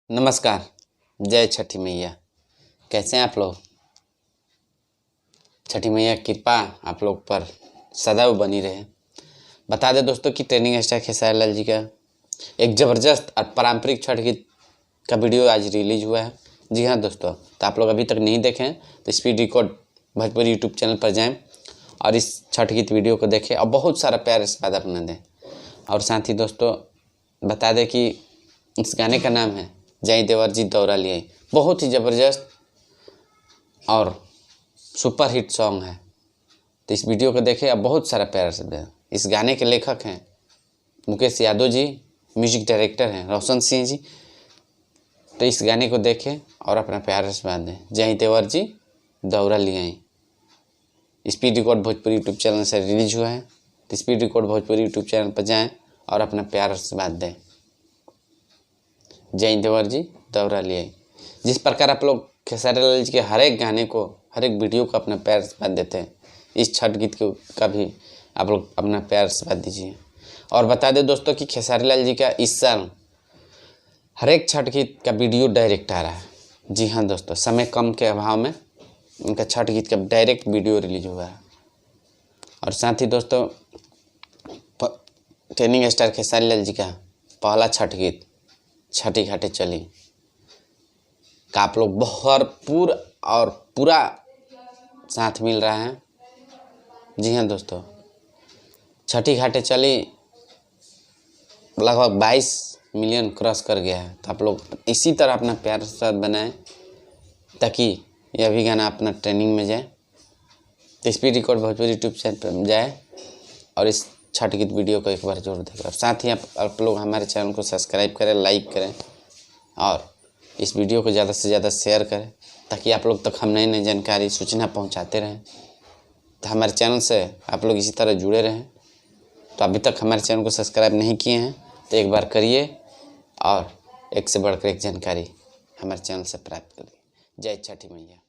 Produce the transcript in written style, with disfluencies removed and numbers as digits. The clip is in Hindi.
नमस्कार। जय छठी मैया। कैसे हैं आप लोग? छठी मैया की कृपा आप लोग पर सदैव बनी रहे। बता दें दोस्तों कि ट्रेनिंग स्टार खेसारी लाल जी का एक ज़बरदस्त और पारंपरिक छठ गीत का वीडियो आज रिलीज हुआ है। जी हाँ दोस्तों, तो आप लोग अभी तक नहीं देखें तो speed record Bhojpuri YouTube channel पर जाएं और इस छठ गीत वीडियो को देखें और बहुत सारा प्यार आशीर्वाद अपना दें। और साथ ही दोस्तों बता दें कि इस गाने का नाम है जय देवर जी दौरा लिए। बहुत ही ज़बरदस्त और सुपर हिट सॉन्ग है, तो इस वीडियो को देखें और बहुत सारा प्यार से दें। इस गाने के लेखक हैं मुकेश यादव जी, म्यूजिक डायरेक्टर हैं रोशन सिंह जी। तो इस गाने को देखें और अपना प्यार आशीर्वाद दें। जय देवर जी दौरा लिए speed record Bhojpuri YouTube channel से रिलीज हुआ है, तो speed record Bhojpuri YouTube channel पर जाएं और अपना प्यार आशीर्वाद दें। जय देवर जी दौरा लिए। जिस प्रकार आप लोग खेसारी लाल जी के हर एक गाने को, हर एक वीडियो को अपना प्यार आशीर्वाद देते हैं, इस छठ गीत का भी आप लोग अपना प्यार आशीर्वाद दीजिए। और बता दें दोस्तों कि खेसारी लाल जी का इस साल हर एक छठ गीत का वीडियो डायरेक्ट आ रहा है। जी हाँ दोस्तों, समय कम के अभाव में उनका छठ गीत का डायरेक्ट वीडियो रिलीज हुआ है। और साथ ही दोस्तों ट्रेनिंग स्टार खेसारी लाल जी का पहला छठ गीत छठी घाटे चली का आप लोग भरपूर और पूरा साथ मिल रहा है। जी हाँ दोस्तों, छठी घाटे चली लगभग 22 मिलियन क्रॉस कर गया है। तो आप लोग इसी तरह अपना प्यार साथ बनाएं ताकि यह भी गाना अपना ट्रेनिंग में जाए। तो speed record Bhojpuri YouTube channel पर जाए और इस छठ गीत वीडियो को एक बार जरूर देखें। और साथ ही आप लोग हमारे चैनल को सब्सक्राइब करें, लाइक करें और इस वीडियो को ज़्यादा से ज़्यादा शेयर करें ताकि आप लोग तक हम नई नई जानकारी सूचना पहुंचाते रहें। तो हमारे चैनल से आप लोग इसी तरह जुड़े रहें। तो अभी तक हमारे चैनल को सब्सक्राइब नहीं किए हैं तो एक बार करिए और एक से बढ़कर एक जानकारी हमारे चैनल से प्राप्त करिए। जय छठी मैया।